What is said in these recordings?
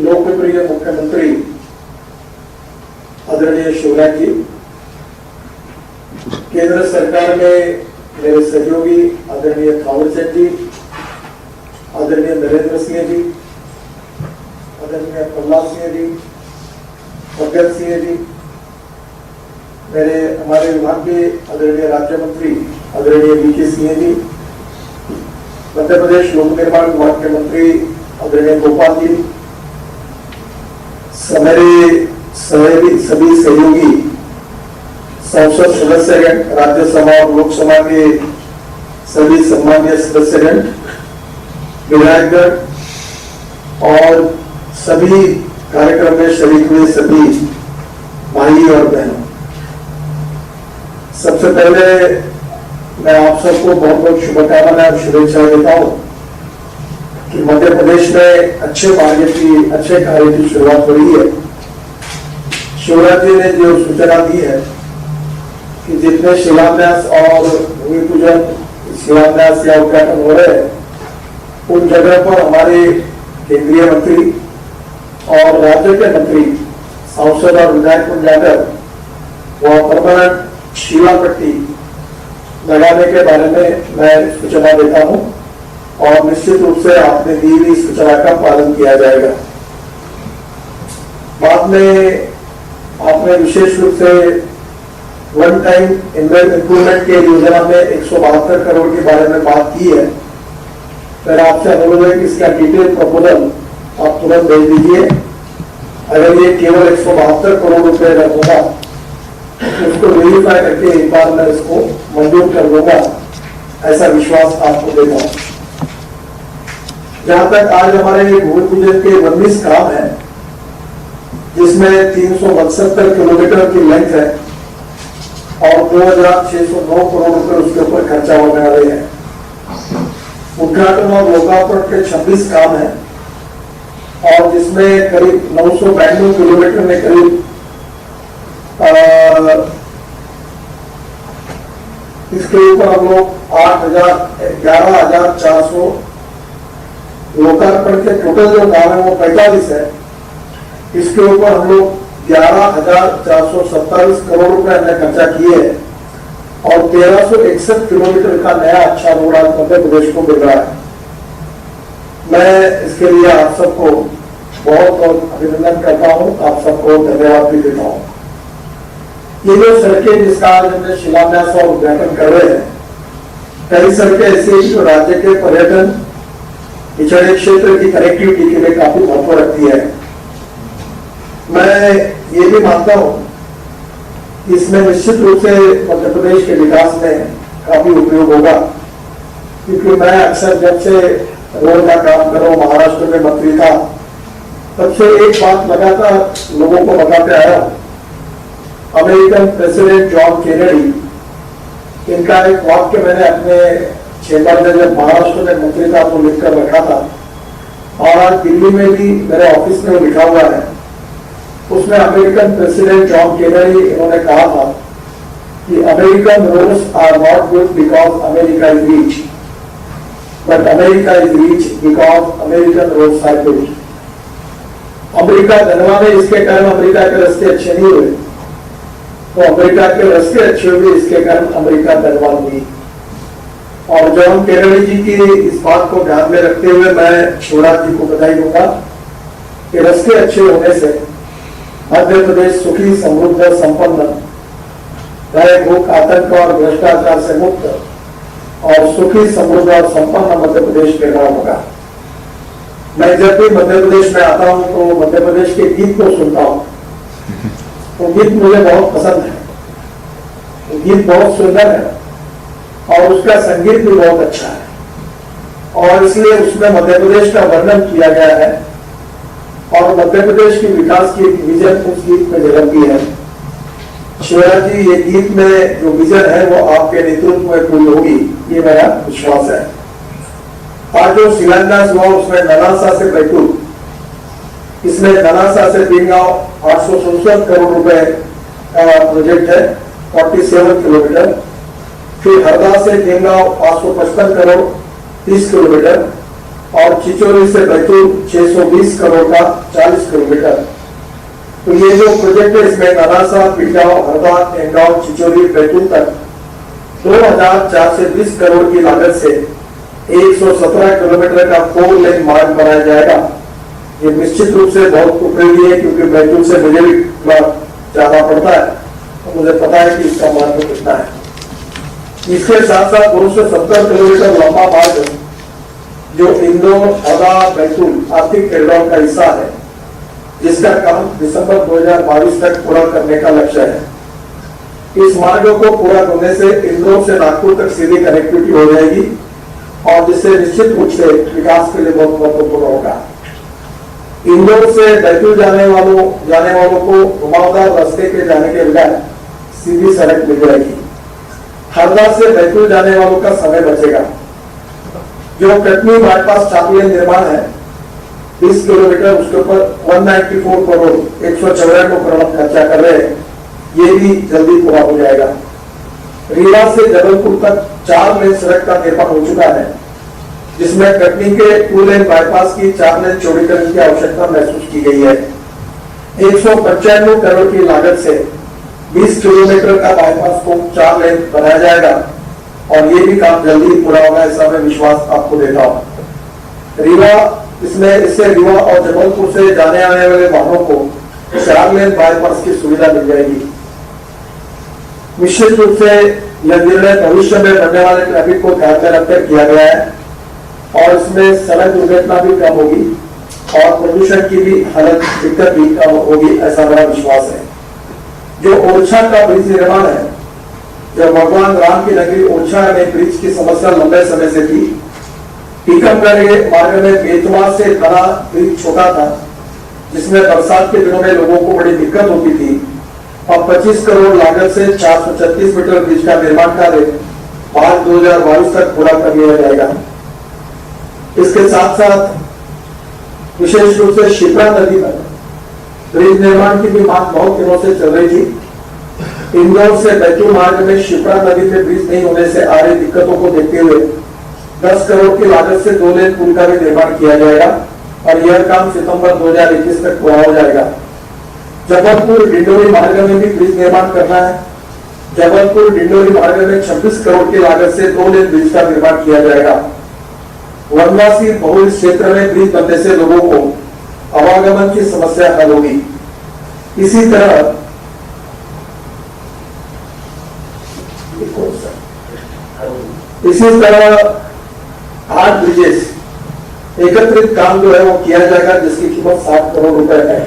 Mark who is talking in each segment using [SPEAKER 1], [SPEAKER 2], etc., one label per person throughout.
[SPEAKER 1] लोकप्रिय मुख्यमंत्री आदरणीय शिवराज जी, केंद्र सरकार में मेरे सहयोगी आदरणीय थावरचंद जी, आदरणीय नरेंद्र सिंह जी, आदरणीय प्रहलाद सिंह जी, फग्गन सिंह जी, हमारे विभाग के आदरणीय राज्य मंत्री आदरणीय वीके सिंह जी, मध्य प्रदेश लोक निर्माण विभाग के मंत्री आदरणीय गोपाल जी, मेरे सभी सहयोगी संसद सदस्यगण, राज्यसभा और लोकसभा के सभी सम्मानीय सदस्यगण, विधायकगण और सभी कार्यक्रम में शरीक हुए सभी भाई और बहनों, सबसे पहले मैं आप सबको बहुत बहुत शुभकामनाएं और शुभेच्छा देता हूं कि मध्य प्रदेश में अच्छे कार्य की शुरुआत हो रही है। शिवराज जी ने जो सूचना दी है कि जितने शिलान्यास और भूमि पूजन, शिलान्यास या उद्घाटन हो रहे हैं उन जगह पर हमारे केंद्रीय मंत्री और राज्य के मंत्री सांसद और विधायक को जाकर वह परमानेंट शिला पट्टी लगाने के बारे में मैं सूचना देता हूं और निश्चित रूप से आपने दी हुई सूचना का पालन किया जाएगा। बाद में आपने विशेष रूप से वन टाइम इम्प्रूवमेंट के योजना में 172 करोड़ के बारे में बात की है। फिर आपसे अनुरोध है कि इसका डिटेल प्रपोजल आप तुरंत भेज दीजिए। अगर ये केवल 172 करोड़ रुपए होगा तो उसको वेरीफाई करके एक बार मैं इसको मंजूर कर दूंगा, ऐसा विश्वास आपको देता हूं। जहां तक आज हमारे भूमि पूजन के 19 काम है, जिसमें 372 किलोमीटर की लेंथ है और 2609 करोड़ रुपए उसके ऊपर खर्चा होने वाले हैं। उद्घाटन और लोकार्पण के 26 काम है और जिसमें करीब 992 किलोमीटर में करीब इसके ऊपर हम लोग 11,400 लोकार्पण के टोटल जो काम है वो 45 है। इसके ऊपर हम लोग 11,427 करोड़ रुपए हमने खर्चा किए हैं और 1361 किलोमीटर का नया अच्छा रोड आज मध्य प्रदेश को मिल रहा है। मैं इसके लिए आप सबको बहुत बहुत अभिनंदन करता हूं, आप सबको धन्यवाद भी देता हूं। ये जो सड़कें जिसका आज हमने शिलान्यास और उद्घाटन कर रहे हैं, कई सड़कें ऐसी जो राज्य के पर्यटन, पिछड़े क्षेत्र की कनेक्टिविटी के लिए काफी महत्व रखती है। मैं ये भी मानता हूं कि इसमें निश्चित रूप से मध्य प्रदेश के विकास में काफी उपयोग होगा, क्योंकि मैं अक्सर जब से रोड का काम कर रहा हूं, महाराष्ट्र में मंत्री था, तब से एक बात लगातार लोगों को बताते आया हूं। अमेरिकन प्रेसिडेंट जॉन केनेडी, इनका एक वाक्य मैंने अपने चेंबर में जब महाराष्ट्र में मंत्री था तो लिखकर रखा था और आज दिल्ली में भी मेरे ऑफिस में लिखा हुआ है। उसमें अमेरिकन प्रेसिडेंट जॉन केनेडी इन्होंने कहा था कि American roads are not good because America is rich, but America is rich because American roads are good. America धनवान है, इसके कारण अमेरिका के रास्ते अच्छे नहीं हुए, तो अमेरिका के रास्ते अच्छे हुए, इसके कारण अमेरिका धनवान हुई। और जॉन केनेडी जी की इस बात को ध्यान में रखते हुए मैं शिवराज जी को बधाई दूंगा कि रास्ते अच्छे होने से मध्य प्रदेश सुखी, समृद्ध, संपन्न, भय, भूख, आतंक और भ्रष्टाचार से मुक्त और सुखी, समृद्ध और संपन्न मध्य प्रदेश निर्माण होगा। मैं जब भी मध्य प्रदेश में आता हूं तो मध्य प्रदेश के गीत को सुनता हूं, तो गीत मुझे बहुत पसंद है। तो गीत बहुत सुंदर है और उसका संगीत भी बहुत अच्छा है और इसलिए उसमें मध्य प्रदेश का वर्णन किया गया है और मध्य प्रदेश के विकास की विजन उस गीत में झलकती है। शिवराज जी, ये गीत में जो विजन है वो आपके नेतृत्व में पूरी होगी, ये मेरा विश्वास है। आज जो शिलान्यास हुआ उसमें नलासा से बैतूल, इसमें नलासा से बीनगांव 867 करोड़ रुपए का प्रोजेक्ट है, 47 किलोमीटर। फिर हरदा से बीनगांव 555 करोड़ 30 किलोमीटर। और चिचोली से बैतूल 620 करोड़ का 40 किलोमीटर। तो ये जो प्रोजेक्ट है इसमें नालासा, पिटाव, हरदा, एंगांव, चिचोली, बैतूल तक 2420 करोड़ की लागत से 117 किलोमीटर का 4 लेन मार्ग बनाया जाएगा। ये निश्चित रूप से बहुत उपयोगी है, क्योंकि बैतूल से मुझे भी थोड़ा ज्यादा पड़ता है, तो मुझे पता है कि इसका मार्ग कितना है। इसके साथ साथ 270 किलोमीटर लंबा मार्ग जो इंदौर, हरदा, बैतूल आर्थिक कॉरिडोर का हिस्सा है, जिसका काम दिसंबर 2022 तक पूरा करने का लक्ष्य है। इस मार्ग को पूरा होने से इंदौर से नागपुर तक सीधी कनेक्टिविटी हो जाएगी, और जिससे निश्चित रूप से विकास के लिए बहुत महत्वपूर्ण होगा। इंदौर से बैतूल जाने वालों को घुमावदार रास्ते के जाने के बजाय सीधी सड़क मिल जाएगी। हरदा से बैतूल जाने वालों का समय बचेगा। जो कटनी बाईपास चापलियन निर्माण है 20 किलोमीटर, उसके ऊपर 194 करोड़ 194 करोड़ खर्चा कर रहे हैं, ये भी जल्दी पूरा हो जाएगा। रीवा से जबलपुर तक 4 लेन सड़क का निर्माण हो चुका है, जिसमें कटनी के 2 लेन बाईपास की 4 लेन चौड़ीकरण की आवश्यकता महसूस की गई है। 195 करोड़ की लागत से 20 किलोमीटर का बाईपास को 4 लेन बनाया जाएगा, और ये भी काम जल्दी पूरा होगा, ऐसा मैं विश्वास आपको देता हूँ। इससे रीवा और जबलपुर से जाने आने वाले वाहनों को 4 लेन बाईपास की सुविधा मिल जाएगी। निश्चित रूप से यह निर्णय भविष्य में बढ़ने वाले ट्रैफिक को ध्यान में रखकर किया गया है, और इसमें सड़क दुर्घटना भी कम होगी और प्रदूषण की भी हालत दिक्कत भी कम होगी, ऐसा मेरा विश्वास है। जो ओरछा का ब्रिज निर्माण है, जब भगवान राम की नगरी ओरछा में ब्रिज की समस्या लंबे समय से थी। टीकमगढ़ मार्ग में बेतवा से बड़ा ब्रिज छोटा था, जिसमें बरसात के दिनों में लोगों को बड़ी दिक्कत होती थी, और 25 करोड़ लागत से 436 मीटर ब्रिज का निर्माण कार्य मार्च 2022 तक पूरा कर लिया जाएगा। इसके साथ साथ विशेष रूप से शिप्रा नदी पर ब्रिज निर्माण की भी मांग बहुत दिनों से चल रही थी। इंदौर से बैतूल मार्ग में शिप्रा नदी पे ब्रिज नहीं होने से आ रही दिक्कतों को देखते हुए 10 करोड़ की लागत से 2 लेन पुल का भी निर्माण किया जाएगा, और यह काम सितंबर 2021 तक पूरा हो जाएगा। जबलपुर डिंडोरी मार्ग में भी ब्रिज निर्माण करना है। जबलपुर डिंडोरी मार्ग में 26 करोड़ की लागत से 2 लेन ब्रिज का निर्माण किया जाएगा। वनवासी बहुल क्षेत्र में ब्रिज बनने से लोगों को आवागमन की समस्या हल होगी। इसी तरह आठ ब्रिजेस एकत्रित काम जो है वो किया जाएगा, जिसकी कीमत 7 करोड़ रुपए है।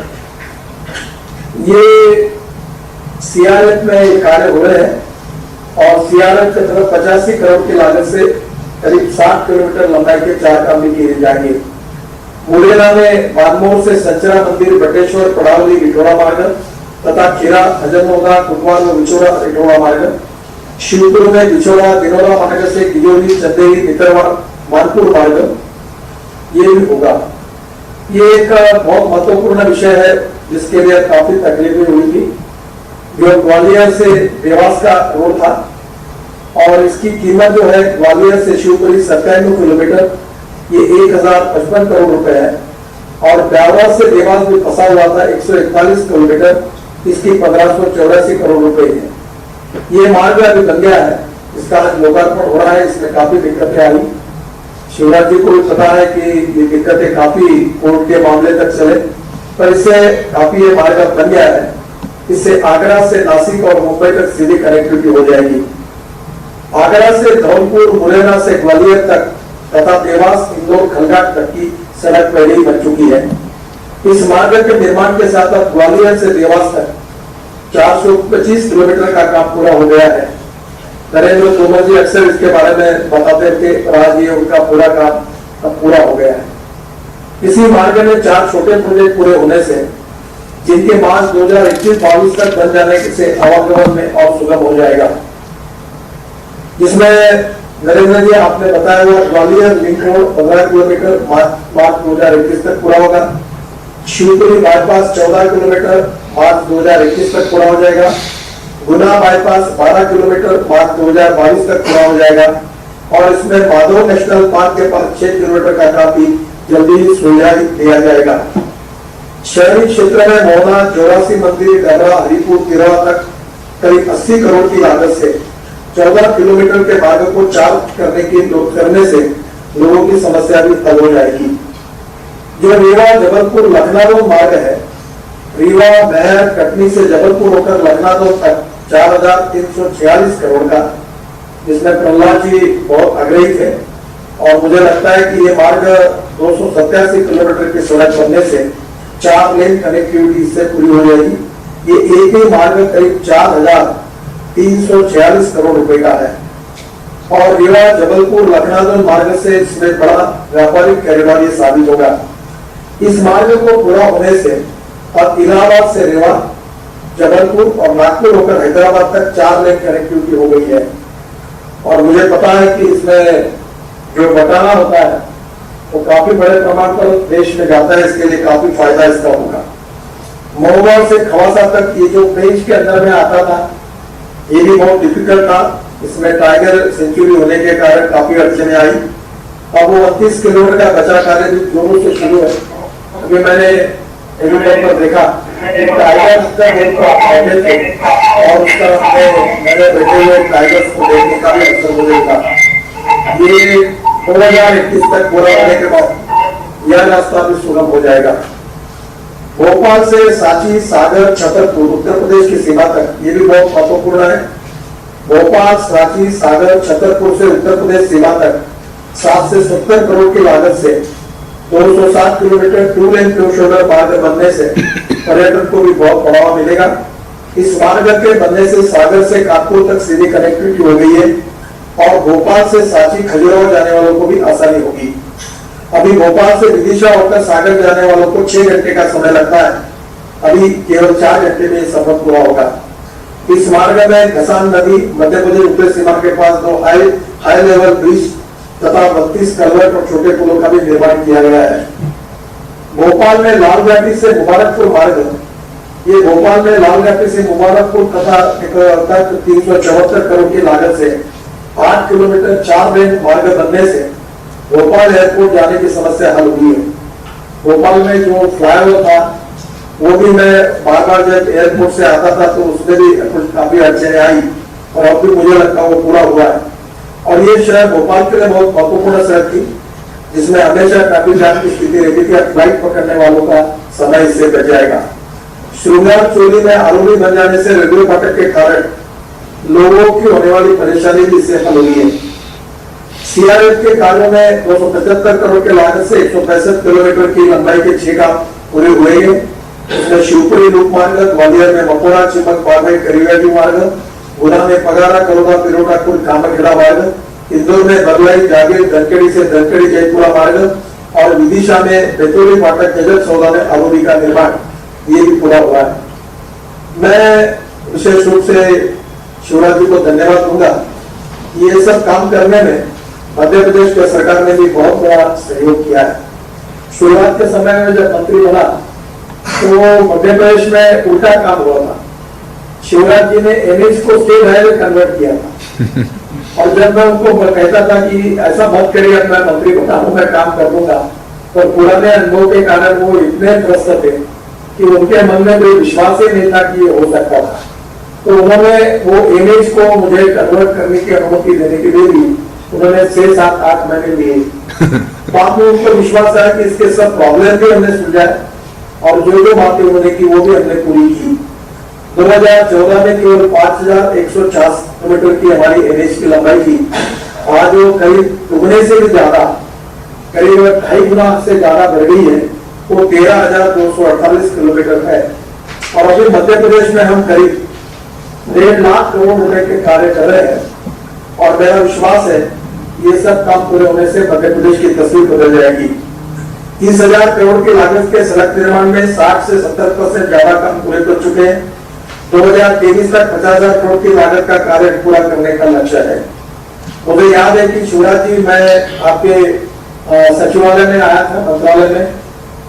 [SPEAKER 1] ये सीआरएफ में ये कार्य हो रहे हैं, और सीआरएफ की तरफ 85 करोड़ की लागत से करीब 60 किलोमीटर लंबाई के 4 काम भी किए जाएंगे। मुरैना में बानमोर से सचरा मंदिर, बटेश्वर, पड़ावली, रिठोड़ा मार्ग तथा खीरा, हजनोदा, कुटवाल व विचोड़ा रिठोड़ा मार्ग। शिवपुर में बिछोड़ा, दिनोरा मार्ग से किजोरी, चंदेरी, नितरवाड़, मानपुर मार्ग, ये भी होगा। ये एक बहुत महत्वपूर्ण विषय है, जिसके लिए काफी तकलीफें हुई थी। जो ग्वालियर से देवास का रोड था, और इसकी कीमत जो है ग्वालियर से शिवपुरी 97 किलोमीटर, ये 1055 करोड़ रुपए है, और ब्यावर से देवास भी फंसा हुआ था 141 किलोमीटर, इसकी 1584 करोड़ रुपए है। ये मार्ग अभी बन गया है, इसका लोकार्पण हो रहा है। इसमें काफी दिक्कतें आई, शिवराज जी को भी पता है कि ये दिक्कतें काफी कोर्ट के मामले तक चले, पर इससे काफी ये मार्ग अब बन गया है। इससे आगरा से नासिक और मुंबई तक सीधी कनेक्टिविटी हो जाएगी। आगरा से धौलपुर, मुरैना से ग्वालियर तक तथा देवास, इंदौर, खलघाट तक की सड़क पहले ही बन चुकी है। इस मार्ग के निर्माण के साथ अब ग्वालियर से देवास तक 425 किलोमीटर का काम पूरा हो गया है। नरेंद्र तोमर जी अक्सर इसके बारे में बताते थे, और आज ये उनका पूरा काम अब पूरा हो गया है। इसी मार्ग में 4 छोटे प्रोजेक्ट पूरे होने से, जिनके मार्च 2021-22 तक बन जाने से आवागमन में और सुगम हो जाएगा। जिसमें नरेंद्र जी आपने बताया हुआ ग्वालियर लिंक रोड 15 किलोमीटर मार्च 2021 तक पूरा होगा। शिवपुरी बाईपास 14 किलोमीटर मार्च 2021 तक पूरा हो जाएगा। गुना बाईपास 12 किलोमीटर मार्च 2022 तक पूरा हो जाएगा। और इसमें माधव नेशनल पार्क के पास 6 किलोमीटर का काम भी जल्दी ही सुलझा दिया जाएगा। शहरी क्षेत्र में मोहना, चौरासी मंदिर, डबरा, हरिपुर, तिरवा तक करीब 80 करोड़ की लागत से 14 किलोमीटर के मार्ग को 4 करने से लोगों की समस्या भी हल हो जाएगी। जो रीवा जबलपुर लखनऊ मार्ग है, रीवा महर कटनी से जबलपुर होकर लखनऊ तक 4,346 करोड़ का, जिसमें प्रहलाद जी बहुत आग्रही थे और मुझे लगता है कि ये मार्ग 287 किलोमीटर की सड़क बनने से 4 लेन कनेक्टिविटी इससे पूरी हो जाएगी। ये एक ही मार्ग करीब 4,346 करोड़ रुपए का है और रीवा जबलपुर लखनऊ मार्ग से इसमें बड़ा व्यापारिक कॉरिडोर ये साबित होगा। इस मार्ग को पूरा होने से अब इलाहाबाद से रीवा, जबलपुर और नागपुर होकर हैदराबाद तक 4 लेन कनेक्टिविटी हो गई है और मुझे पता है कि इसमें जो बटाना होता है वो काफी बड़े प्रमाण पर देश में जाता है, इसके लिए काफी फायदा इसका होगा। महुआ से खवासा तक ये जो पेज के अंदर में आता था ये भी बहुत डिफिकल्ट था, इसमें टाइगर सेंचुरी होने के कारण काफी अड़चने आई। अब वो 29 किलोमीटर का बचा कार्य भी जोरों से शुरू है। अभी मैंने एलिवेटर पर देखा टाइगर और उसका मैंने बैठे हुए टाइगर्स को देखने का भी अवसर मुझे था। ये 2021 तक पूरा होने के बाद यह रास्ता भी सुगम हो जाएगा। भोपाल से सांची, सागर, छतरपुर उत्तर प्रदेश की सीमा तक ये भी बहुत महत्वपूर्ण है। भोपाल, सांची, सागर, छतरपुर से उत्तर प्रदेश सीमा तक 60 से 70 करोड़ की लागत से 260 किलोमीटर 2 लेन शोल्डर मार्ग बनने से पर्यटन को भी बहुत बढ़ावा मिलेगा। इस मार्ग के बनने से सागर से कानपुर तक सीधी कनेक्टिविटी हो गई है और भोपाल से सांची, खजुराहो जाने वालों को भी आसानी होगी। अभी भोपाल से विदिशा होकर सागर जाने वालों को 6 घंटे का समय लगता है, अभी केवल 4 घंटे में सफर पूरा होगा। इस मार्ग में घसान नदी, मध्य प्रदेश उत्तर सीमा के पास 2 हाई लेवल ब्रिज तथा 32 कलवर्ट और छोटे पुलों का भी निर्माण किया गया है। भोपाल में लाल घाटी से मुबारकपुर मार्ग, ये भोपाल में लाल घाटी से मुबारकपुर तथा 374 करोड़ की लागत से 8 किलोमीटर 4 लेन मार्ग बनने से भोपाल एयरपोर्ट जाने की समस्या हल हुई है। भोपाल में जो फ्लाईओवर था वो भी मैं बार बार जब एयरपोर्ट से आता था तो उसमें भी काफी अड़चने आई और अब भी मुझे लगता है वो पूरा हुआ है। और ये शहर भोपाल के लिए बहुत महत्वपूर्ण शहर थी, जिसमें हमेशा ट्रैफिक जाम की स्थिति रहती थी। फ्लाइट पकड़ने वालों का समय इससे बच जाएगा। श्रृंगार चोली में आरोली बन जाने से रेलवे फाटक के कारण लोगों की होने वाली परेशानी भी इससे हल हुई है। सीआरएफ के कार्यों में 275 करोड़ की लागत से 165 किलोमीटर की लंबाई के 6 काम पूरे हुए हैं। इसमें शिवपुरी लूप मार्ग, ग्वालियर में मकोड़ा, चिमक, बारमेर, करीवाजी मार्ग, गुना में पगारा, करोड़ा, पिरोटा, कुल, कामखेड़ा मार्ग, इंदौर में बगलाई, जागीर, धनखड़ी से धनखड़ी जयपुरा मार्ग और विदिशा में बेतौली फाटक, जगत सौदा में आरोली का निर्माण ये भी पूरा हुआ है। मैं विशेष रूप से शिवराज जी को धन्यवाद दूंगा। ये सब काम करने में मध्य प्रदेश की सरकार ने भी बहुत बड़ा सहयोग किया है। शुरुआत के समय में जब मंत्री बना तो मध्य प्रदेश में उल्टा काम हुआ था। शिवराज जी ने एनएच को स्टेट हाईवे कन्वर्ट किया था और जब मैं उनको कहता था कि ऐसा मत करिए, मैं मंत्री बना हूं, मैं काम कर दूंगा, तो पुराने अनुभव के कारण वो इतने त्रस्त थे कि उनके मन में कोई विश्वास ही नहीं था कि ये हो सकता था। तो उन्होंने वो एनएच को मुझे कन्वर्ट करने की अनुमति देने के लिए भी उन्होंने 6, 7, 8 महीने लिए। बाद में उनको विश्वास आया कि इसके सब प्रॉब्लम भी हमने सुलझाए और जो बातें उन्होंने की वो भी हमने पूरी की। 2014 में केवल 5,150 किलोमीटर की हमारी एनएच की लंबाई थी, आज वो करीब दुगने से भी ज्यादा, करीब 2.5 गुना से ज्यादा बढ़ गई है। वो 13,248 किलोमीटर है और अभी मध्य प्रदेश में हम करीब 1.5 लाख करोड़ रुपए के कार्य कर रहे हैं और मेरा विश्वास है ये सब काम पूरे होने से मध्य प्रदेश की तस्वीर बदल जाएगी। 30,000 करोड़ की लागत के सड़क निर्माण में 60 से 70% ज्यादा काम पूरे कर चुके हैं। 2023 तक 50,000 करोड़ की लागत का कार्य पूरा करने का लक्ष्य है। मुझे याद है कि शिवराज जी, मैं आपके सचिवालय में आया था, मंत्रालय में,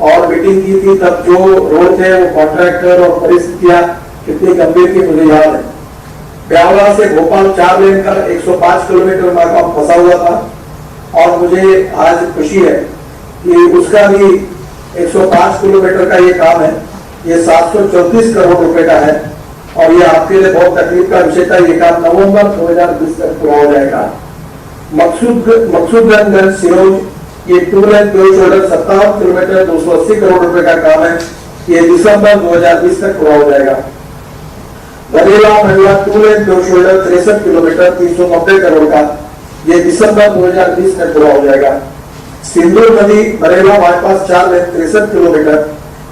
[SPEAKER 1] और मीटिंग की थी। तब जो रोड थे वो कॉन्ट्रैक्टर और परिस्थितियां कितनी गंभीर थी मुझे याद है। ब्यावरा से भोपाल 4 लेन का 105 किलोमीटर का काम फंसा हुआ था और मुझे आज खुशी है कि उसका भी 105 किलोमीटर का ये काम है, ये 734 करोड़ रुपए का है और ये आपके लिए बहुत तकलीफ का विषय था। ये काम नवंबर 2020 तक पूरा हो जाएगा। मकसूदगंज सिरोज ये 2 लेन प्योर शोल्डर 57 किलोमीटर 280 करोड़ रुपए का काम है, ये दिसंबर 2020 तक पूरा हो जाएगा। बरेला मंडला 2 लेन प्योर शोल्डर 63 किलोमीटर 390 करोड़ का, ये दिसंबर 2020 तक पूरा हो जाएगा। सिंदूर नदी बरेला बाईपास 4 लेन 63 किलोमीटर,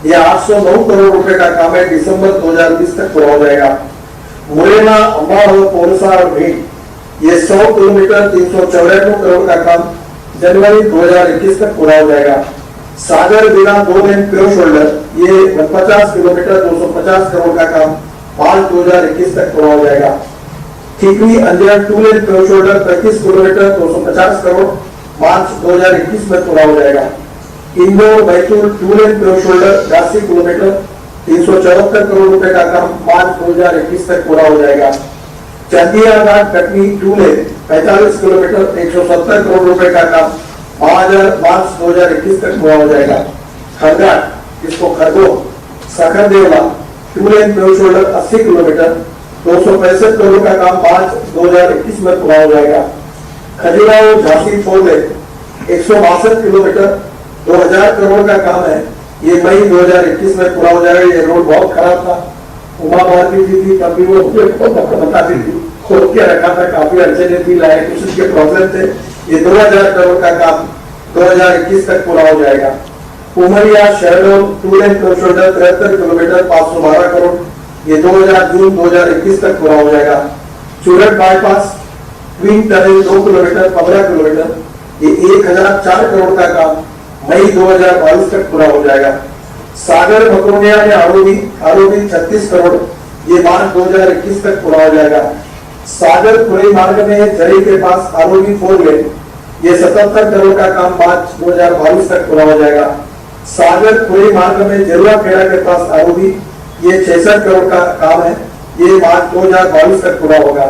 [SPEAKER 1] ये 809 करोड़ रुपए का काम है, दिसंबर 2020 तक पूरा हो जाएगा। मुरैना अम्बाड़ा पोरसा और भीड़ ये 100 किलोमीटर 394 करोड़ का काम जनवरी 2021 तक पूरा हो जाएगा। सागर बिना 2 लेन प्योर शोल्डर ये 50 किलोमीटर 250 करोड़ का काम मार्च 2021 तक पूरा हो जाएगा। ठीकरी अंजर 2 लेन प्योर शोल्डर 35 किलोमीटर 250 करोड़ मार्च 2021 में पूरा हो जाएगा। इंदौर बैतूल 2 लेन प्योर शोल्डर 80 किलोमीटर 374 करोड़ रुपए का काम मार्च 2021 तक पूरा हो जाएगा। चंदियागढ़ कटनी 2 लेन 45 किलोमीटर 170 करोड़ रुपए का काम मार्च 2021 तक पूरा हो जाएगा। खरघाट इसको खरगो सखरदेवला 2 लेन प्योर शोल्डर 80 किलोमीटर 265 करोड़ का काम मार्च 2021 में पूरा हो जाएगा। खजुराहो झांसी 4 लेन 162 किलोमीटर 2000 करोड़ का काम है, ये मई 2021 में पूरा हो जाएगा। ये रोड बहुत खराब था, उमा भारती जी थी तब भी वो बताती थी, खोद के रखा था, काफी अड़चने थी, लाइट के प्रॉब्लम थे। ये 2000 करोड़ का काम 2021 तक पूरा हो जाएगा। उमरिया शहडोल 2 लेन प्योर शोल्डर 73 किलोमीटर 512 करोड़, ये जून 2021 तक पूरा हो जाएगा। Churat bypass twin tunnel 2 kilometre 15 kilometre, ये 1004 करोड़ का काम मई 2022 तक पूरा हो जाएगा। सागर मकोनिया में आरोबी 36 करोड़, ये मार्च 2021 तक पूरा हो जाएगा। सागर खुले मार्ग में जरी के पास आरोबी 4 लेन, ये 77 करोड़ का काम मार्च 2022 तक पूरा हो जाएगा। सागर खुले मार्ग में जरुआ खेड़ा के पास आरोबी, ये 66 करोड़ का काम है, ये मार्च 2022 तक पूरा होगा।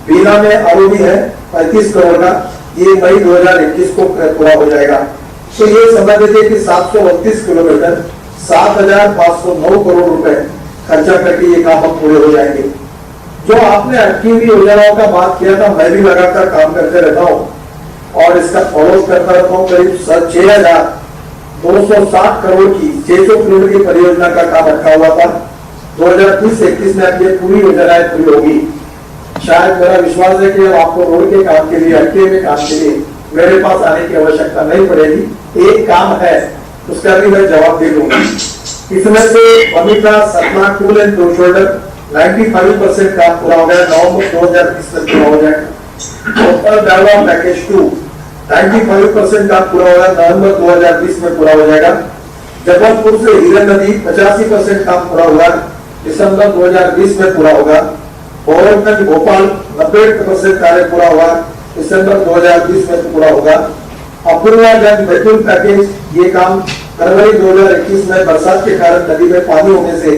[SPEAKER 1] बीना में आरोबी है 35 करोड़ का, ये मई 2021 को पूरा हो जाएगा। तो ये समझ लीजिए कि 732 किलोमीटर 7509 करोड़ रुपए खर्चा करके ये काम अब पूरे हो जाएंगे। जो आपने अटकी हुई योजनाओं का बात किया था, मैं भी लगातार काम करते रहता हूँ और इसका फॉलो करता रहता हूँ। करीब 6260 करोड़ की 600 किलोमीटर की परियोजना का काम रखा हुआ था। 2030-21 में अब ये पूरी योजनाएं पूरी होगी। शायद मेरा विश्वास है कि अब आपको रोड के काम के लिए, अटके हुए काम के लिए मेरे पास आने की आवश्यकता नहीं पड़ेगी। एक काम है उसका भी मैं जवाब दे दूंगा। इसमें से बमिता सतना 2 लेन प्योर शोल्डर 95% काम पूरा हो गया, नवंबर 2020 तक पूरा हो जाएगा। उत्तर बेलवा पैकेज 2 95% काम पूरा होगा, नवंबर 2020 में पूरा हो जाएगा। जबलपुर से हिरन नदी 85% काम पूरा हुआ, दिसंबर 2020 में पूरा होगा। भोरगंज भोपाल 90% कार्य पूरा हुआ, दिसंबर 2020 में पूरा होगा। अपूर्वागंज बैतूल पैकेज ये काम फरवरी 2021 में बरसात के कारण नदी में पानी होने से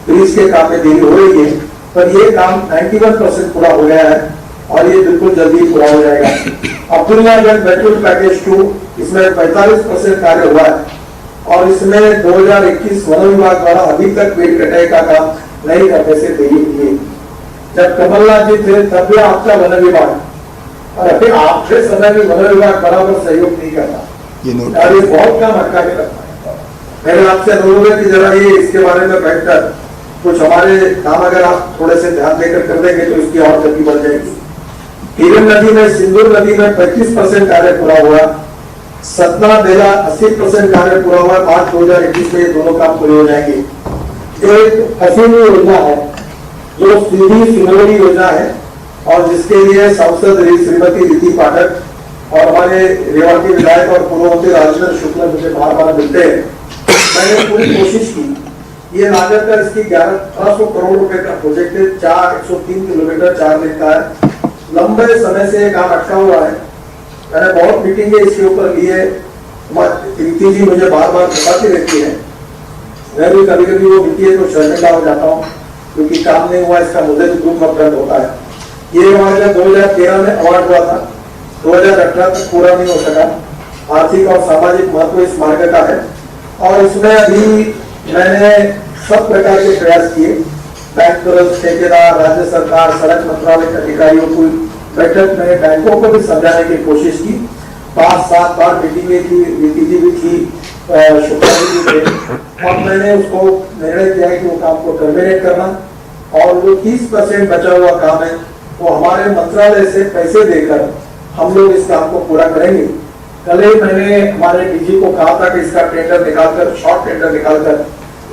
[SPEAKER 1] ब्रिज के काम में देरी हो रही है, पर ये काम 91% पूरा हो गया है और ये बिल्कुल जल्दी पूरा हो जाएगा। अपूर्वागंज बैतूल पैकेज 2 इसमें 45% कार्य हुआ है और इसमें 2021 वन विभाग द्वारा अभी तक पेड़ कटाई का काम नहीं करने से देरी हुई है। जब कमलनाथ जी थे तब भी आपका वन विभाग और अभी आपके समय में वन विभाग बराबर सहयोग नहीं करता, ये बहुत काम अटका के रखता है। मेरे आपसे अनुरोध है कि जरा ये इसके बारे में बैठकर कुछ हमारे काम अगर आप थोड़े से ध्यान देकर कर देंगे तो इसकी और गति बढ़ जाएगी। हिरन नदी में, सिंदूर नदी में 25% कार्य पूरा हुआ, सतना बेला 80% कार्य पूरा हुआ। मार्च 2021 में ये दोनों काम पूरे हो जाएंगे। जो एक हसीन योजना है, जो सीधी सिंगड़ी योजना है और जिसके लिए सांसद श्रीमती रीति पाठक और हमारे रेवाड़ी विधायक और पूर्व मंत्री राजेंद्र शुक्ला मुझे बार बार मिलते हैं। मैंने पूरी कोशिश की, ये लागत का इसकी 1100 करोड़ रुपए का प्रोजेक्ट है, 103 किलोमीटर 4 लेन का है। लंबे समय से काम अटका हुआ है, मैंने बहुत मीटिंगें इसके ऊपर ली है। रीति जी मुझे बार बार बताती रहती है, मैं भी कभी कभी वो मिलती है तो शर्मिंदा हो जाता हूँ। क्योंकि काम नहीं हुआ इसका मुझे भी दुख और दर्द होता है। ये हमारे 2013 में अवार्ड हुआ था, 2018 तक पूरा नहीं हो सका। आर्थिक और सामाजिक महत्व इस मार्ग का है और इसमें अभी मैंने सब प्रकार के प्रयास किए। बैंक, ठेकेदार, राज्य सरकार, सड़क मंत्रालय के अधिकारियों को बैठक में बैंकों को भी समझाने की कोशिश की। 5-7 बार मीटिंगें की, नीति जी भी थी, शुक्ला जी भी थे और मैंने उसको निर्णय किया कि वो काम को टर्मिनेट करना और जो 30% बचा हुआ काम है वो हमारे मंत्रालय से पैसे देकर हम लोग इस काम को पूरा करेंगे। कल ही मैंने हमारे डीजी को कहा था कि इसका टेंडर निकालकर, शॉर्ट टेंडर निकालकर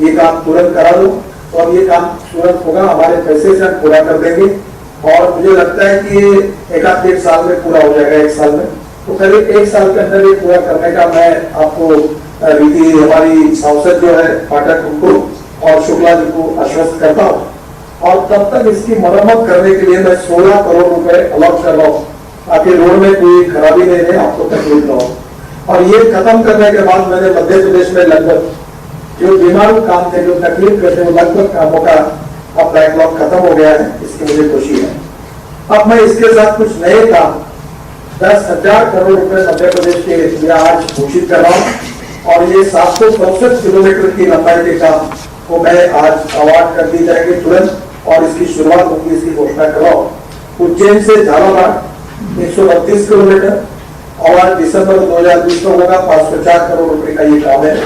[SPEAKER 1] ये काम तुरंत करा दो और ये काम तुरंत होगा, हमारे पैसे से हम पूरा कर देंगे और मुझे लगता है कि ये 1-1.5 साल में पूरा हो जाएगा, 1 साल में। तो करीब 1 साल के अंदर ये पूरा करने का मैं आपको रीति हमारी सांसद जो है पाठक उनको और शुक्ला जी को आश्वस्त करता हूँ और तब तक इसकी मरम्मत करने के लिए मैं 16 करोड़ रुपए अलॉट कर रहा हूँ ताकि रोड में कोई खराबी नहीं रहे, आपको तकलीफ न हो। और ये खत्म करने के बाद मैंने मध्य प्रदेश में लगभग जो बीमारू काम थे, जो तकलीफ करते, वो लगभग कामों का अब बैकलॉग खत्म हो गया है, इसकी मुझे खुशी है। अब मैं इसके साथ कुछ नए काम 10,000 करोड़ रुपए मध्य प्रदेश के लिए आज घोषित कर रहा हूँ और ये 764 किलोमीटर की लंबाई के काम को मैं आज अवार्ड कर दी जाएगी तुरंत और इसकी शुरुआत होगी, इसकी घोषणा कर रहा हूँ। उज्जैन से झालावाड़ 132 किलोमीटर और दिसंबर 2020 में होगा, 504 करोड़ रुपए का ये काम है।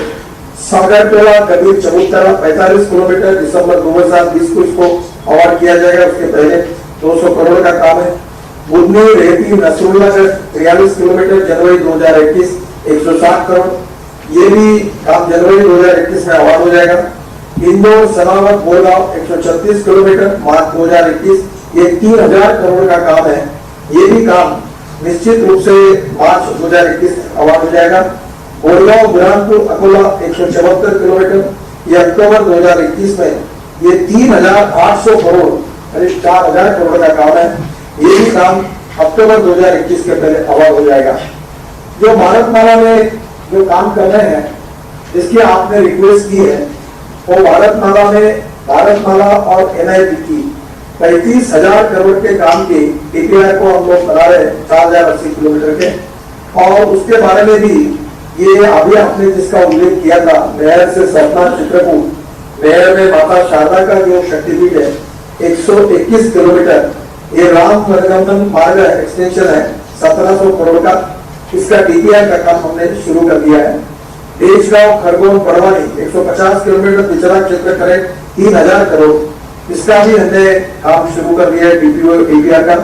[SPEAKER 1] सागरटोला कबीर चबूतरा 45 किलोमीटर, दिसंबर 2020 को इसको अवार्ड किया जाएगा, उसके पहले 200 करोड़ का काम है। बुधनी रेहती नसरुल्लागढ़ 43 किलोमीटर, जनवरी 2021 160 करोड़, ये भी काम जनवरी 2021 में अवार्ड हो जाएगा। इंदौर सनावत बोरगांव 136 किलोमीटर, मार्च 2021, ये 3000 करोड़ का काम है। ये भी काम निश्चित रूप से मार्च 2021 अवार्ड हो जाएगा। बोरगांव बुरहानपुर अकोला 174 किलोमीटर, ये अक्टूबर 2021 में ये 3,800 करोड़, करीब 4,000 करोड़ का काम है। ये भी काम अक्टूबर 2021 के पहले अवार्ड हो जाएगा। जो भारतमाला में जो काम कर रहे हैं, जिसकी आपने रिक्वेस्ट की है, वो भारतमाला और एनआईटी की 35,000 करोड़ के काम की डीपीआर को हम लोग बना रहे हैं, 4,080 किलोमीटर के। और उसके बारे में भी ये अभी आपने जिसका उल्लेख किया था, नहर से सतना चित्रकूट, नहर में माता शारदा का जो शक्तिपीठ है 121 किलोमीटर, ये राम परिगमन मार्ग एक्सटेंशन है 1700 करोड़ का, इसका डीपीआर का काम हमने शुरू कर दिया है। देशगांव खरगोन बड़वानी 150 किलोमीटर पिछड़ा क्षेत्र करें 3,000 करोड़, इसका भी हमने काम शुरू कर दिया है डीपीआर का।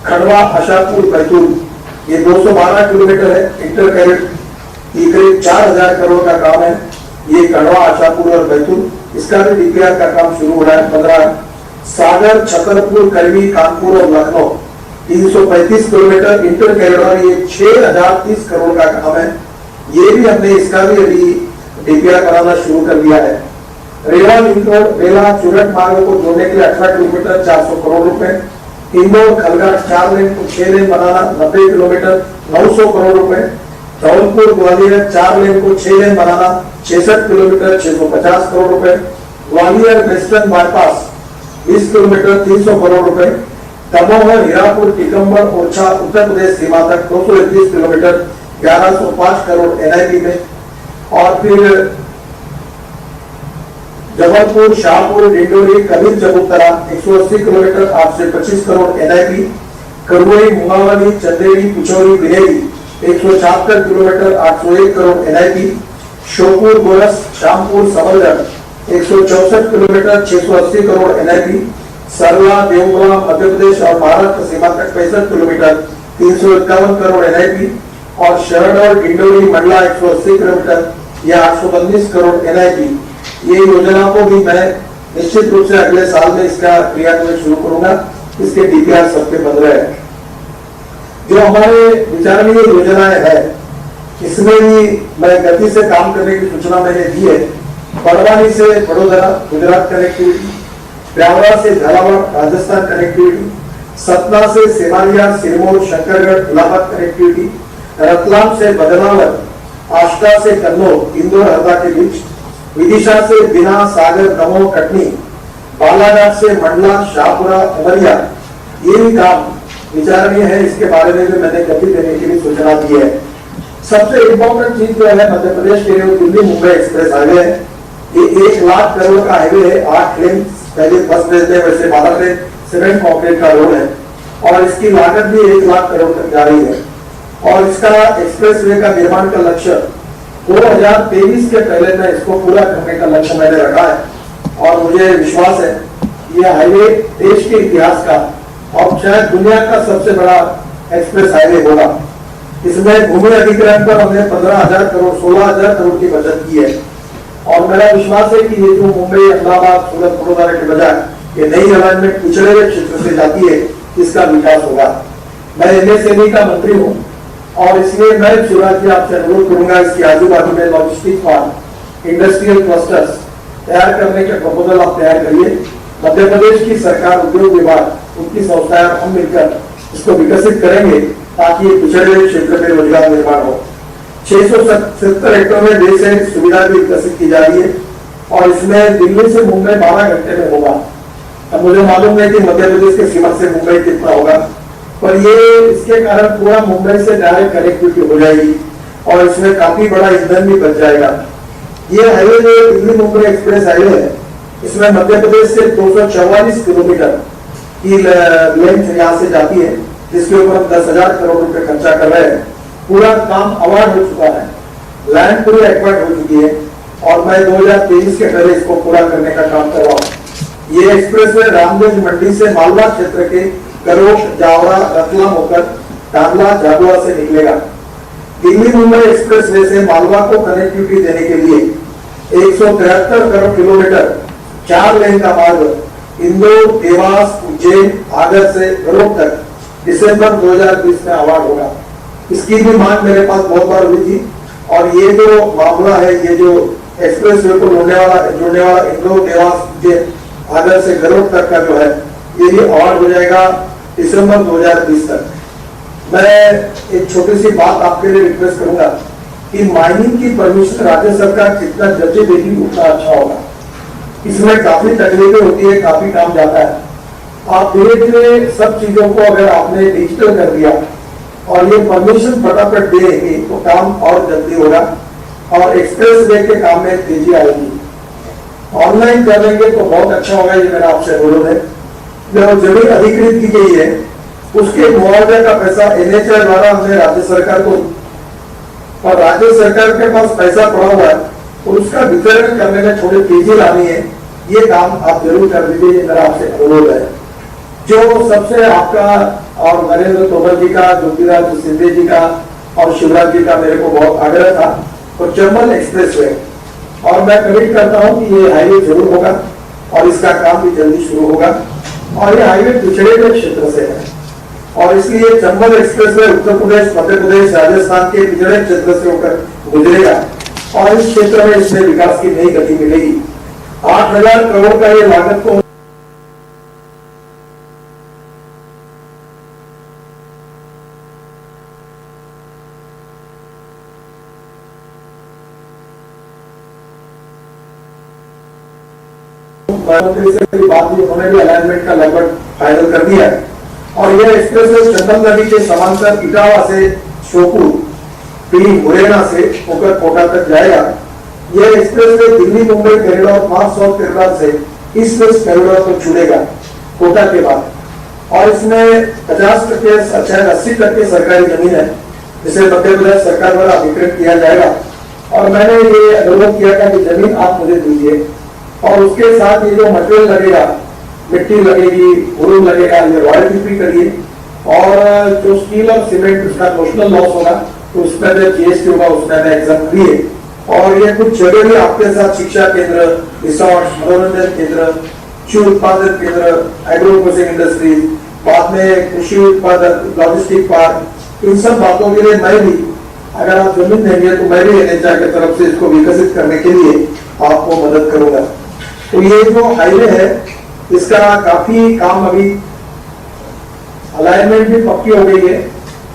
[SPEAKER 1] खंडवा आशापुर बैतूल ये 212 किलोमीटर है, इंटर कैरेट, ये करीब 4,000 करोड़ का काम है। ये खंडवा आशापुर और बैतूल, इसका भी डीपीआर का काम शुरू हो रहा है 15। सागर छतरपुर करवी कानपुर और लखनऊ 335 किलोमीटर, इंटर कैरेट, ये 6,030 करोड़ का काम है। ये भी हमने इसका भी अभी डीपीआर बनाना शुरू कर दिया है। रेवा लिंक रोड बेला चुरट मार्ग को जोड़ने के लिए 18 किलोमीटर 400 करोड़ रुपए। इंदौर खलघाट 4 लेन को 6 लेन बनाना 90 किलोमीटर 900 करोड़ रुपए। धौलपुर ग्वालियर 4 लेन को 6 लेन बनाना 66 किलोमीटर 650 करोड़ रुपए। Gwalior western bypass 20 kilometre 300 crore रुपए। दमोह हीरापुर टिकम्बर ओरछा उत्तर प्रदेश सीमा तक 231 किलोमीटर 1105 करोड़ एनआईपी में। और फिर Jabalpur Shahpur Dindori Kabir Chabutra 180 kilometre 825 crore NIP. Karui Mungaoli Chanderi Pichhori Bineri 176 kilometre 801 crore NIP. Sheopur Goras Shampur Samargarh 164 kilometre 680 crore NIP. Sarla Deogarh Madhya Pradesh और महाराष्ट्र सीमा तक 65 किलोमीटर 351 करोड़ एनआईपी। और शहर और डिंडोरी मंडला 180 किलोमीटर या 819 करोड़ एनआईपी। ये योजना को भी मैं निश्चित रूप से अगले साल में इसका क्रियान्वयन शुरू करूंगा। इसके डीपीआर सबके बन रहे हैं। जो हमारे विचार में ये योजनाएं है, इसमें भी मैं गति से काम करने की सूचना मैंने दी है। बड़वानी से वडोदरा गुजरात कनेक्टिविटी, ब्यावरा से झालावाड़ राजस्थान कनेक्टिविटी, सतना से सेमारिया सिरमौर शंकरगढ़ इलाहाबाद कनेक्टिविटी, रतलाम से बदनावर, आष्टा से कन्नौज इंदौर हरदा के बीच, विदिशा से बिना सागर दमोह कटनी, बालाघाट से मंडला, शाहपुरा, उमरिया, ये भी काम विचारणीय है। इसके बारे में भी मैंने गति देने के लिए सूचना दी है। सबसे इम्पोर्टेंट चीज जो है मध्य प्रदेश के लिए दिल्ली मुंबई एक्सप्रेस हाईवे है। ये 1 लाख करोड़ का हाईवे है। 8 लेन पहले फर्स्ट फेज में, वैसे 12 लेन सीमेंट कॉन्क्रीट का रोड है और इसकी लागत भी 1 लाख करोड़ तक जा रही है। और इसका एक्सप्रेस वे का निर्माण का लक्ष्य 2023 के पहले में इसको पूरा करने का लक्ष्य मैंने रखा है और मुझे विश्वास है ये हाईवे देश के इतिहास का और शायद दुनिया का सबसे बड़ा एक्सप्रेस हाईवे होगा। इसमें भूमि अधिग्रहण पर हमने 15,000 करोड़ 16,000 करोड़ की बचत की है और मेरा विश्वास है कि ये जो मुंबई, अहमदाबाद, सूरत, वडोदरा के बजाय ये नई अलाइनमेंट पिछड़े हुए क्षेत्र से जाती है, इसका विकास होगा। मैं एमएसएमई का मंत्री हूँ और इसलिए मैं शिवराज जी आपसे अनुरोध करूंगा इसके आजू बाजू में लॉजिस्टिक पार्क, इंडस्ट्रियल क्लस्टर्स तैयार करने के प्रपोजल आप तैयार करिए। मध्य प्रदेश की सरकार, उद्योग विभाग, उनकी संस्थाएं, हम मिलकर इसको विकसित करेंगे ताकि ये पिछड़े हुए क्षेत्र में रोजगार निर्माण हो। 670 हेक्टेयर में देश से सुविधा भी विकसित की जा रही है और इसमें दिल्ली से मुंबई 12 घंटे में होगा। अब मुझे मालूम है कि मध्य प्रदेश के सीमा से मुंबई कितना होगा, पर ये इसके कारण पूरा मुंबई से डायरेक्ट कनेक्टिविटी हो जाएगी और इसमें काफी बड़ा ईंधन भी बच जाएगा। ये हाईवे जो दिल्ली मुंबई एक्सप्रेस हाईवे है, इसमें मध्य प्रदेश से 244 किलोमीटर की लेंथ यहाँ से जाती है, जिसके ऊपर हम 10,000 करोड़ रुपए खर्चा कर रहे हैं। पूरा काम अवार्ड हो चुका है, लैंड पूरी एक्वायर्ड हो चुकी है और मैं 2023 के पहले इसको पूरा करने का काम कर रहा हूँ। ये एक्सप्रेस वे रामगंज मंडी से मालवा क्षेत्र के गरोश, जावरा, रतलाम होकर कांडला, झाबुआ से निकलेगा। दिल्ली मुंबई एक्सप्रेस वे से मालवा को कनेक्टिविटी देने के लिए 173 करोड़ किलोमीटर 4 लेन का मार्ग इंदौर, देवास, उज्जैन, आगर से गरोड तक दिसंबर 2020 में अवार्ड होगा। इसकी भी मांग मेरे पास बहुत बार हुई थी और ये जो मामला है, ये जो एक्सप्रेस वे को जोड़ने वाला इंदौर, देवास, उज्जैन, आगर से गरोड तक का जो है ये भी अवार्ड हो जाएगा दिसंबर 2020 तक। मैं एक छोटी सी बात आपके लिए रिक्वेस्ट करूंगा कि माइनिंग की परमिशन राज्य सरकार जितना जल्दी देगी उतना अच्छा होगा। इसमें काफी तकलीफें होती है, काफी काम जाता है। आप धीरे धीरे सब चीजों को अगर आपने डिजिटल कर दिया और ये परमिशन फटाफट देंगे तो काम और जल्दी होगा और एक्सप्रेस वे के काम में तेजी आएगी। ऑनलाइन कर देंगे तो बहुत अच्छा होगा, ये मेरा आपसे अनुरोध है। जो जमीन अधिकृत की गई है उसके मुआवजे का पैसा एनएचआई द्वारा हमने राज्य सरकार को, और राज्य सरकार के पास पैसा पड़ा हुआ है और उसका वितरण करने में थोड़ी तेजी लानी है। ये काम आप जरूर कर दीजिए, ये मेरा आपसे अनुरोध है। जो सबसे आपका और नरेंद्र तोमर जी का, ज्योतिरादित्य सिंधिया जी का और शिवराज जी का मेरे को बहुत आग्रह था, तो चंबल एक्सप्रेस वे, और मैं कमिट करता हूं कि ये हाईवे जरूर होगा और इसका काम भी जल्दी शुरू होगा और ये हाईवे पिछड़े हुए क्षेत्र से है और इसलिए चंबल एक्सप्रेस वे उत्तर प्रदेश, मध्य प्रदेश, राजस्थान के पिछड़े क्षेत्र से होकर गुजरेगा और इस क्षेत्र में इसमें विकास की नई गति मिलेगी। 8,000 करोड़ का ये लागत को बात भी, उन्होंने भी अलाइनमेंट का लगभग फाइनल कर दिया है और यह एक्सप्रेस वे चंबल नदी के समांतर इटावा से शोपुर, पीली मुरैना से होकर कोटा तक जाएगा। यह express way Delhi Mumbai corridor, north south corridor से ईस्ट वेस्ट कॉरिडोर को छुड़ेगा कोटा के बाद और इसमें 50% 80% सरकारी जमीन है जिसे मध्य प्रदेश सरकार द्वारा अधिकृत किया जाएगा और मैंने ये अनुरोध किया था कि जमीन आप मुझे दीजिए और उसके साथ ये जो मटेरियल लगेगा, मिट्टी लगेगी, उरुम लगेगा, ये रॉयल्टी फ्री करिए और जो स्टील और सीमेंट उसका नोशनल लॉस होगा तो उसमें जो जीएसटी होगा उसमें एग्जाम करिए और ये कुछ जगह भी आपके साथ शिक्षा केंद्र, रिसोर्ट, मनोरंजन केंद्र, कृषि उत्पादन केंद्र, एग्रो प्रोसेसिंग इंडस्ट्रीज, बाद में कृषि उत्पादन, लॉजिस्टिक पार्क, इन सब बातों के लिए मैं भी, अगर आप जमीन देंगे तो मैं भी एनएचआई की तरफ से इसको विकसित करने के लिए आपको मदद करूंगा। तो ये जो हाईवे है इसका काफी काम अभी, अलाइनमेंट भी पक्की हो गई है।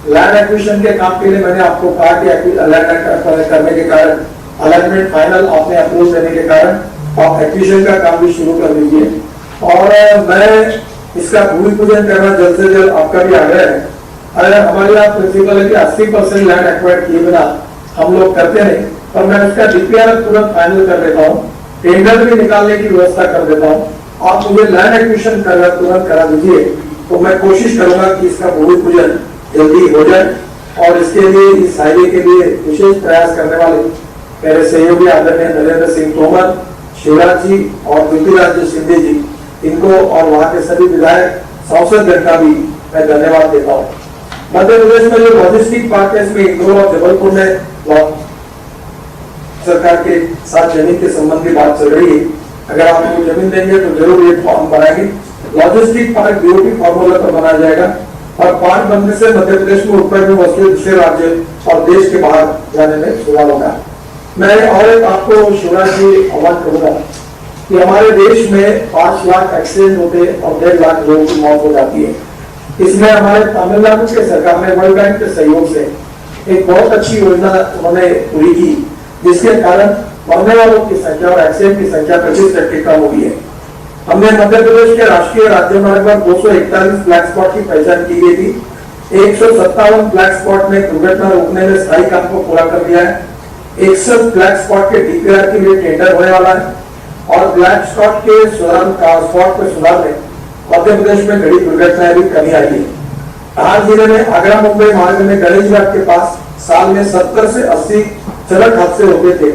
[SPEAKER 1] लैंड एक्विजिशन के काम के लिए मैंने आपको कहा कि अलाइनमेंट करने के कारण, अलाइनमेंट फाइनल आपने अप्रूव देने के कारण आप एक्विजिशन का काम भी शुरू कर दीजिए और मैं इसका भूमि पूजन करना जल्द से जल्द आपका भी आग्रह है। अगर हमारे यहाँ प्रिंसिपल है कि 80% लैंड एक्वायर किए बिना हम लोग करते नहीं, और मैं उसका डीपीआर तुरंत फाइनल कर देता हूँ, टेंडर भी निकालने की व्यवस्था कर देता हूँ। आप मुझे लैंड एक्विजिशन तुरंत करा दीजिए, तो मैं कोशिश करूंगा कि इसका भूमि पूजन जल्दी हो जाए। और इसके लिए, इस हाईवे के लिए विशेष प्रयास करने वाले मेरे सहयोगी आदरणीय नरेंद्र सिंह तोमर, शिवराज जी और ज्योतिरादित्य सिंधिया जी, इनको और वहां के सभी विधायक, सांसदगण का भी मैं धन्यवाद देता हूँ। मध्य प्रदेश में जो लॉजिस्टिक पार्क है, इसमें इंदौर और जबलपुर में सरकार के साथ जमीन के संबंधी बात चल रही है। अगर आप लोग जमीन देंगे तो जरूर ये फॉर्म बनाएंगे। लॉजिस्टिक पार्क बीओटी फॉर्मूला पर बनाया जाएगा और पार्क बनने से मध्य प्रदेश में उत्पादन वस्तुएं दूसरे राज्य और देश के बाहर जाने में सुधार होगा। मैं और एक आपको शिवराज जी आह्वान करूंगा कि हमारे देश में 5 लाख एक्सीडेंट होते और 1.5 लाख लोगों की मौत हो जाती है। इसमें हमारे तमिलनाडु के सरकार ने वर्ल्ड बैंक के सहयोग से एक बहुत अच्छी योजना उन्होंने पूरी की, जिसके कारण मरने वालों की संख्या और एक्सीडेंट की संख्या 25% कम हुई है। हमने मध्य प्रदेश के राष्ट्रीय राजमार्ग पर 241 ब्लैक स्पॉट की पहचान की गई थी। 157 ब्लैक स्पॉट में दुर्घटना रोकने में स्थायी काम को पूरा कर दिया है। 61 ब्लैक स्पॉट के डीपीआर के लिए टेंडर होने वाला है और ब्लैक स्पॉट के स्पॉट को सुधारने मध्य प्रदेश में घड़ी दुर्घटनाएं भी कमी आई है। धार जिले में आगरा मुंबई मार्ग में गणेश घाट के पास साल में 70 से 80 सड़क हादसे होते थे।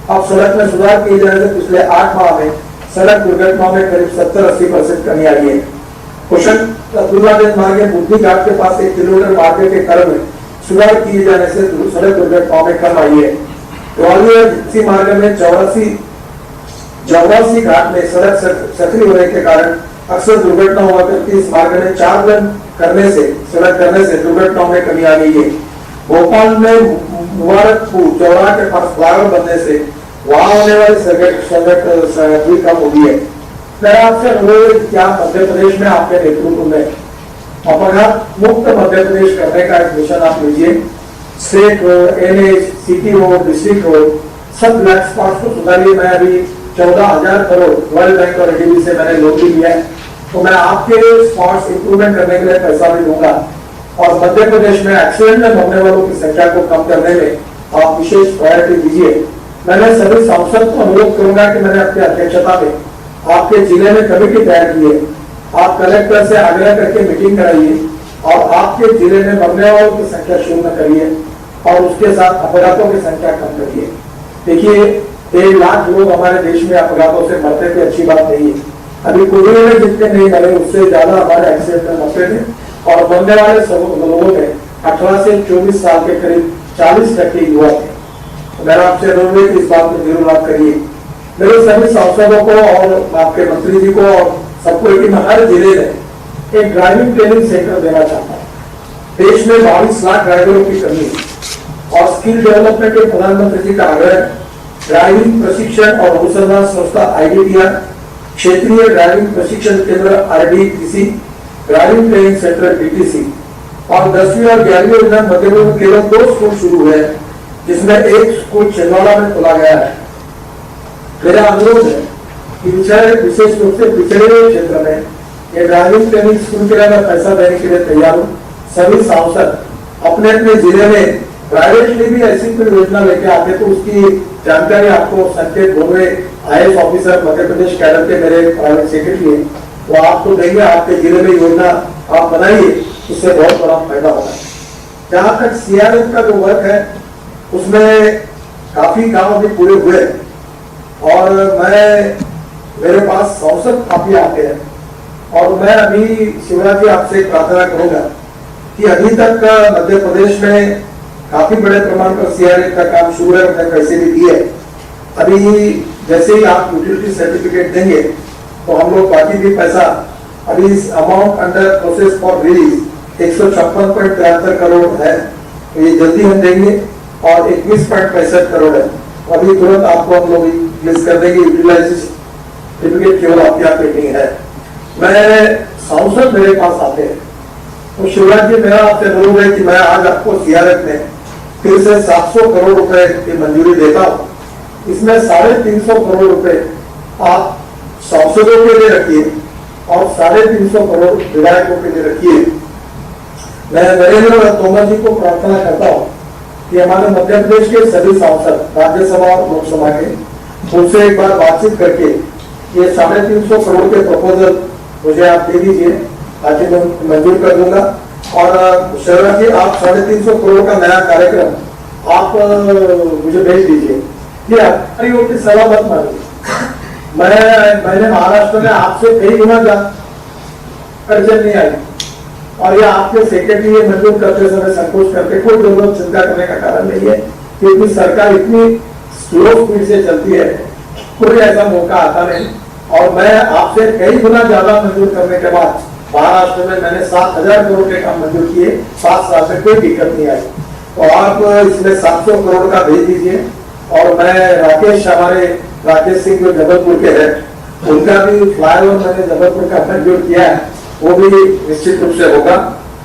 [SPEAKER 1] अब सड़क में सुधार किए जाने से पिछले 8 माह में सड़क दुर्घटनाओं में करीब 70-80% कमी आई है। कुशल मार्ग में बुद्धि घाट के पास 1 किलोमीटर मार्ग के क्रम में सुधार किए जाने से सड़क दुर्घटनाओं में कम आई है। ग्वालियर मार्ग में चौरासी घाट में सड़क सक्रिय होने के कारण अक्सर दुर्घटना हुआ करती। इस मार्ग में 4 लेन सड़क करने से दुर्घटनाओं में कमी आ गई है। भोपाल में मुबारकपुर चौराहा के पास फ्लाईओवर बनने से वहां होने वाली सड़क भी कम हो गई है। मैं आपसे अनुरोध, क्या मध्य प्रदेश में आपके नेतृत्व में अपघात मुक्त मध्य प्रदेश करने का एक मिशन आप लीजिए। State road, NH, city road, district road, सब ब्लैक स्पॉट को सुधारिए। मैं अभी 14,000 करोड़ वर्ल्ड बैंक और एडीबी से मैंने लोन भी लिया है, तो मैं आपके स्पॉट्स इंप्रूवमेंट करने के लिए पैसा भी दूंगा। और मध्य प्रदेश में एक्सीडेंट में मरने वालों की संख्या को कम करने में आप विशेष प्रायोरिटी दीजिए। मैंने सभी सांसद को अनुरोध करूंगा कि मैंने अपनी अध्यक्षता में आपके जिले में कमेटी तैयार की है। आप कलेक्टर से आग्रह करके मीटिंग कराइए और आपके जिले में मरने वालों की संख्या शून्य करिए और उसके साथ अपघातों की संख्या कम करिए। देखिए, 1 लाख लोग हमारे देश में अपघातों से मरते थे, अच्छी बात नहीं है। अभी कोविड में जितने नहीं मरे उससे ज्यादा हमारे एक्सीडेंट में मरते थे और मरने वाले सब लोगों में 18 से 24 साल के करीब 40% युवा थे। मेरा आपसे अनुरोध है कि इस बात में जरूर बात करिए। मेरे सभी सांसदों को और आपके मंत्री जी को और सबको कि मैं हर जिले में एक ड्राइविंग ट्रेनिंग सेंटर देना चाहता हूँ। देश में 22 लाख ड्राइवरों की कमी है और स्किल डेवलपमेंट के प्रधानमंत्री जी का आग्रह है। ड्राइविंग प्रशिक्षण और अनुसंधान संस्था IDTR, क्षेत्रीय ड्राइविंग प्रशिक्षण केंद्र RDTC, driving training centre DTC और 10वीं और 11वीं योजना मध्य प्रदेश में केवल 2 स्कूल शुरू हुए हैं, जिसमें एक स्कूल छिंदवाड़ा में खोला गया है। मेरा अनुरोध है कि विशेष रूप से पिछड़े हुए क्षेत्र में ये ड्राइविंग ट्रेनिंग स्कूल के लिए मैं पैसा देने के लिए तैयार हूँ। सभी सांसद अपने अपने जिले में प्राइवेटली भी ऐसी कोई योजना लेके आते तो उसकी जानकारी आपको संकेत भोगरे IAS officer Madhya Pradesh cadre के मेरे प्राइवेट सेक्रेटरी है, वो आपको देंगे। आपके जिले में योजना आप बनाइए, इससे बहुत बड़ा फायदा होगा। जहां तक CRF का जो वर्क है उसमें काफी काम अभी पूरे हुए और मेरे पास सांसद काफी आते हैं और मैं अभी शिवराज जी आपसे प्रार्थना करूंगा कि अभी तक मध्य प्रदेश में काफी बड़े प्रमाण पर CRF का काम शुरू है, उन्हें पैसे भी दिए। अभी जैसे ही आप यूटिलिटी सर्टिफिकेट देंगे तो हम लोग बाकी भी पैसा, अभी इस amount under process for release 156.73 crore है, तो ये जल्दी हम देंगे और 21.65 करोड़ है, अभी तुरंत आपको हम लोग रिलीज कर देंगे। यूटिलाइजेशन सर्टिफिकेट केवल आपके यहाँ पेंडिंग है। मैं सांसद मेरे पास आते हैं तो शिवराज जी, मेरा आपसे अनुरोध है कि मैं आज आपको CRF में फिर से 700 करोड़ रुपए की मंजूरी देता हूँ। इसमें 350 करोड़ रुपए आप सांसदों के लिए रखिए और 350 करोड़ विधायकों के लिए रखी है। मैं नरेंद्र तोमर जी को प्रार्थना करता हूँ कि हमारे मध्य प्रदेश के सभी सांसद राज्यसभा और लोकसभा के उनसे एक बार बातचीत करके ये 350 करोड़ के प्रपोजल मुझे आप दे दीजिए, ताकि मैं मंजूर कर दूंगा। और शर्मा जी, आप 350 करोड़ का नया कार्यक्रम आप मुझे भेज दीजिए। ये अधिकारियों की सलाह मत मानिए। मैंने महाराष्ट्र में आपसे कई गुना अड़चन नहीं आई, और ये आपके सेक्रेटरी ये मंजूर करते समय संकोच करते, कोई जरूरत चिंता करने का कारण नहीं है, क्योंकि सरकार इतनी स्लो स्पीड से चलती है, कोई ऐसा मौका आता नहीं। और मैं आपसे कई गुना ज्यादा मंजूर करने के बाद महाराष्ट्र में मैंने 7,000 करोड़ के काम मंजूर किए, 7 साल में कोई दिक्कत नहीं आई। तो आप इसमें 700 करोड़ का भेज दीजिए। और मैं राकेश सिंह जो जबलपुर के हैं, उनका भी फ्लाईओवर मैंने जबलपुर का मंजूर किया है, वो भी निश्चित रूप से होगा।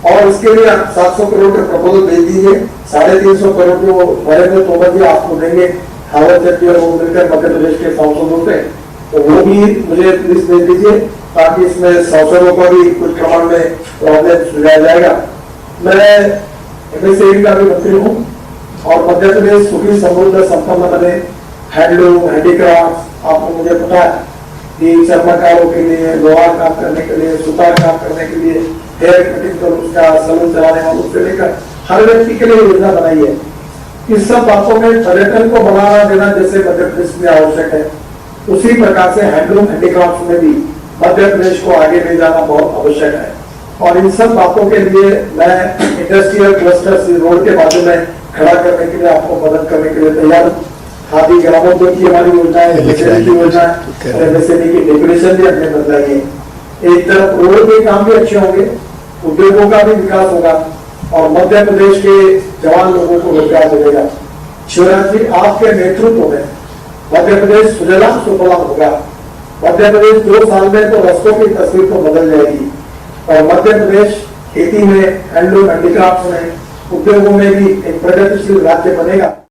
[SPEAKER 1] और इसके लिए आप 700 करोड़ के प्रपोजल भेज दीजिए। 350 करोड़ जो नरेंद्र तोमर जी आपको देंगे, हावड़ जेटली और वो मिलकर मध्य प्रदेश के सांसदों से, तो वो भी मुझे प्लीज भेज दीजिए, ताकि इसमें सांसदों को भी कुछ प्रमाण में प्रॉब्लम सुलझाया जाएगा। मैं एमएसएमई का भी मंत्री हूँ, और मध्य प्रदेश सुखी समृद्ध संपन्न बने, हैंडलूम, हैंडीक्राफ्ट, आपको मुझे पता है कि चर्मकारों के लिए, लोहार काम करने के लिए, सुतार काम करने के लिए, हेयर कटिंग कर उसका सलून चलाने वालों से लेकर हर व्यक्ति के लिए योजना बनाई है। इस सब बातों में पर्यटन को बढ़ावा देना जैसे मध्य प्रदेश में आवश्यक है, उसी प्रकार से हैंडलूम, हैंडीक्राफ्ट में भी मध्य प्रदेश को आगे ले जाना बहुत आवश्यक है। और इन सब बातों के लिए मैं इंडस्ट्रियल क्लस्टर रोड के बाजू में खड़ा करने के लिए, आपको मदद करने के लिए तैयार हूँ। खादी ग्रामोद्योग की हमारी योजना है, योजना है, एमएसएमई की डेकोरेशन भी हमने बदलाई है। एक तरफ रोड के काम भी अच्छे होंगे, उद्योगों का भी विकास होगा, और मध्य प्रदेश के जवान लोगों को रोजगार मिलेगा। शिवराज जी, आपके नेतृत्व में मध्य प्रदेश सुजलाम सुफलाम होगा। मध्य प्रदेश 2 साल में तो रस्तों की तस्वीर तो बदल जाएगी, और मध्य प्रदेश खेती में, हैंडलूम, हैंडीक्राफ्ट में, उद्योगों में भी एक प्रगतिशील राज्य बनेगा।